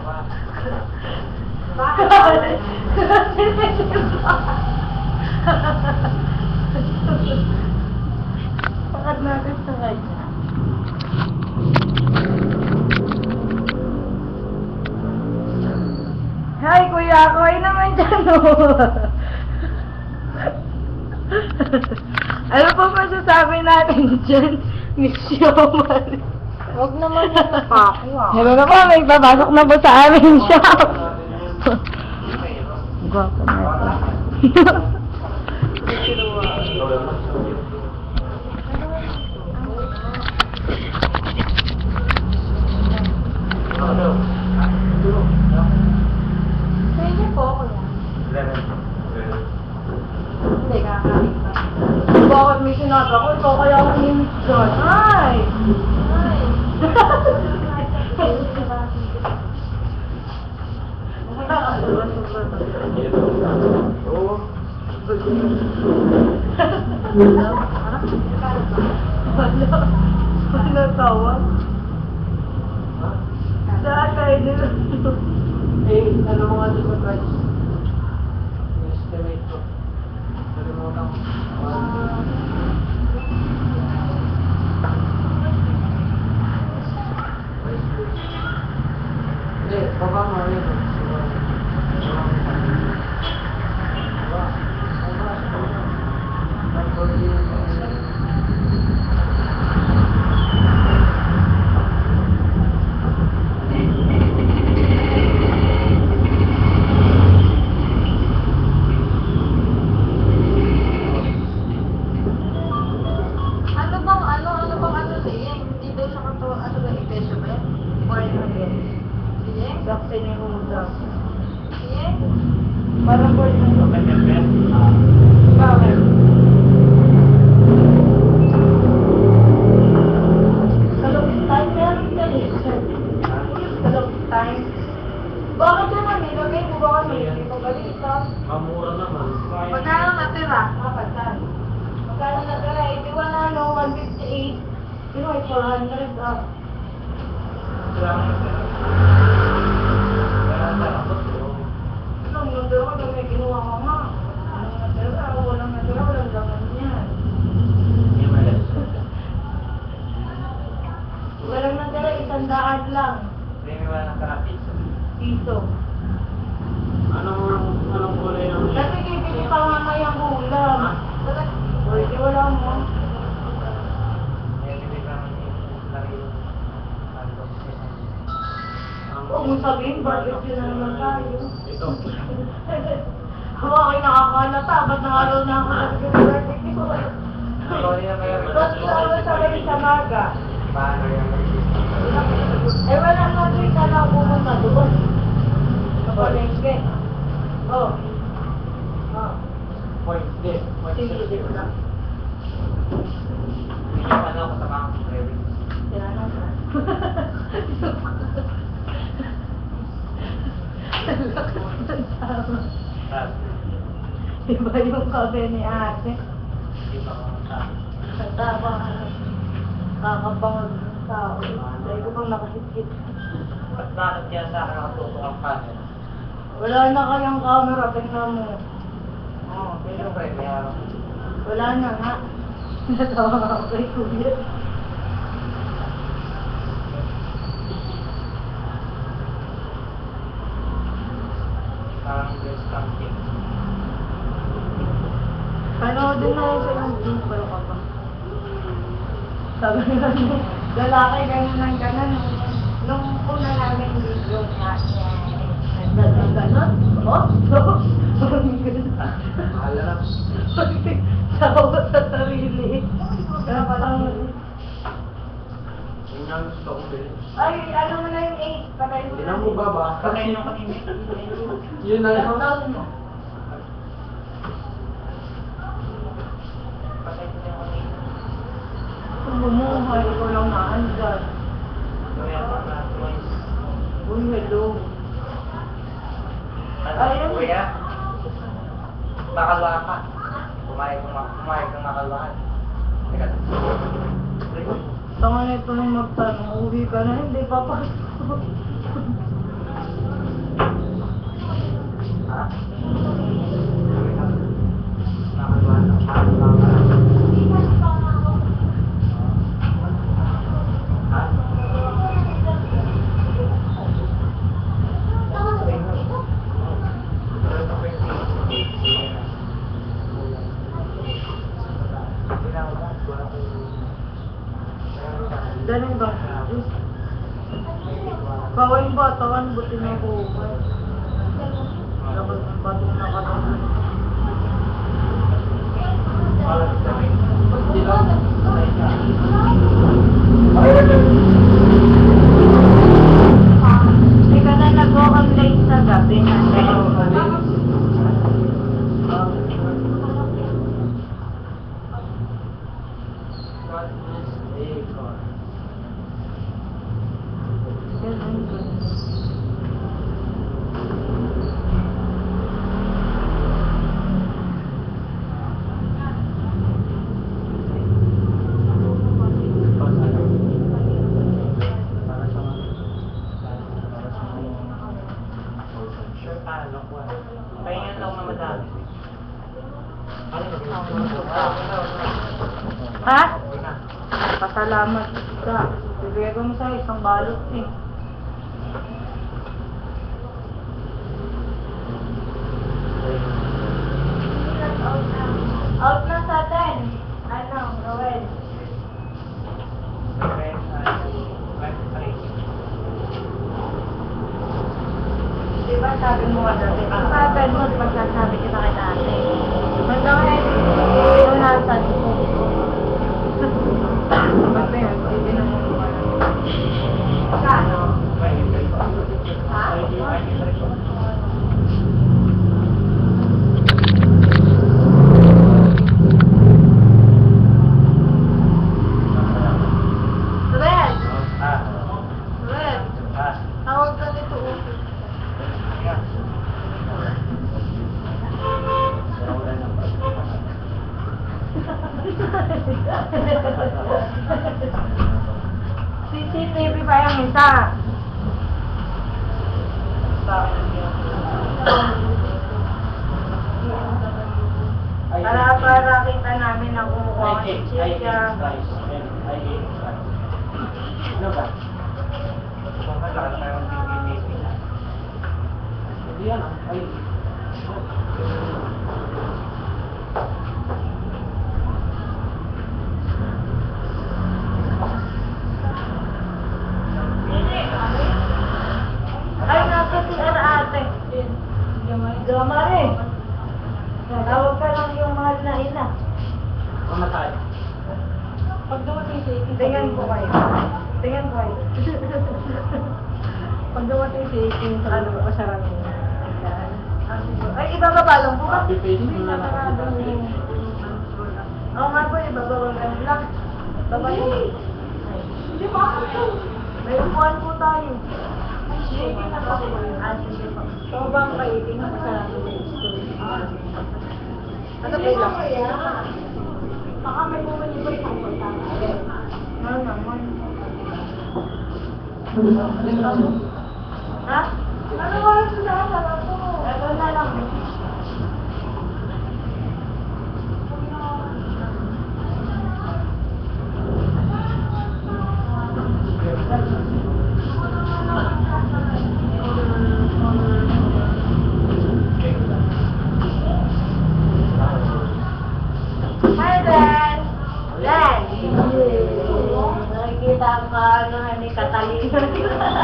Bakit? Bakit natin sa kanya? Hi, kuya! Kuhay naman dyan, Ano po masasabi natin dyan? Miss Yoman. Huwag naman yung napakuha. Hello na po, may babasok na po sa aming shop. Gwapo na ito. Pwede po, kuya. Hindi, kakain pa. Bakit may sinabi ako? Ikaw kaya ako nimit dyan. Ay! Ay. Wala tawag. Saan tayo dito? Ano mga ito sa price? Estimate ko. Nalimutan ko. Hindi, baba mo rin. Ano bang siya? Hindi daw siya kanto, ano ba, i-peso ba yan? Or ano ba yan? Sige? Sakto niya yung umusap. Sige? Parang po yung Bakit? Kalong time meron dyan eh. Kalong time. Bakit naman eh? Lagay mo ba kami? Hindi ko balita. Mamura naman. Magkano natira? Kapatan. Magkano na tala? 81 ano, 158. Sino ay 400 ah. Anong number ko nung may kinuha ko nga? Anong natira? Walang natira, walang laman yan. Walang natira, 100 lang. Piso. Anong kulay ng Kasi kipili pa nga ngayang ulam. Pwede wala mo. Huwag mo sabihin, barbecue na naman tayo. Ito. Hawakin nakakalata, ba't nangalaw na ako nag-barbecue? Ba't sabay sa maga? Eh wala nga doon ka na pumunta doon. Sa palengke. Oh. Oh. Point. Hindi. Sige, dito lang. Tinanong ka. Diba yung kabe ni ate? Tama. Kakabangag ng tao. Dahil ko bang nakasikit. Bakit kaya sa akin nakatutok ang camera? Wala na kayang camera, tingnan mo. Oo, siyempre, kaya... Wala na nga. Natawa nga ako kay Kuya. Parang there's something. Panoodin na yun sa yung deeper ka pa. Sabi nga niya, lalaki ganun ng ganun. Nung una namin video niya, nagdagang ganun. Oh, so, Alam. sawa sa sarili. Yun ang gusto ko din. Ay, ano mo na yung 8? Patay mo Tinan mo ba ba? Patay nung kanina. Yun na yun. Down mo. Patay ko na yung kanina. Kung bumuhay, ko lang naandyan. Kaya pa na twice. Uy, hello. Ayun. Kuya, makalwa ka. Pumayag kang makalwahan. Teka. Tanga nito nung magtanong, uwi ka na, hindi papasok. Buwan, buti na buwan. Dapat ang batong nakatapos. Ikaw na nag-walk late sa gabi na. Ha? Pasalamat ka. Bibigay ko mo sa isang balot eh. Out na sa 10. Ano, Roel? Diba sabi mo ka dati? Pagpapad mo, magsasabi kita kay ate. Magdahil, ito nasa ko. Kasi yun, hindi na mo Kano? Ha? Ruel! Ruel! Tawag ka nito upo. CCTV pa yung isa. Para kita namin na kumukuha si Chica. Ano ba? Kung magkakaroon tayo ng PPTV na. Hindi yan ah. Ay. Ay, nasa si ate. Gamari. Tawag ka lang yung mahal na ina. Mamatay. Pag dumating si Ikin, Tingnan ko kayo. Tingnan ko kayo. Pag dumating si Ikin, sabi ko pa siya rin. Ay, ibababa lang po ba? Happy-facing na lang ako dati. Oo nga po, ibababa lang. Baba yun. Hindi pa ako ito. May upuan po tayo. Sige na po. Sige po. So bang kay Ikin na kasalanan mo yung story? Ano po lang? Baka may bumalik ko isang kontak. Ano naman? Ha? Ano ba yung sinasara ko? Ito na lang. Hi, Len! Len! Nakikita ka, ano, hindi katalino.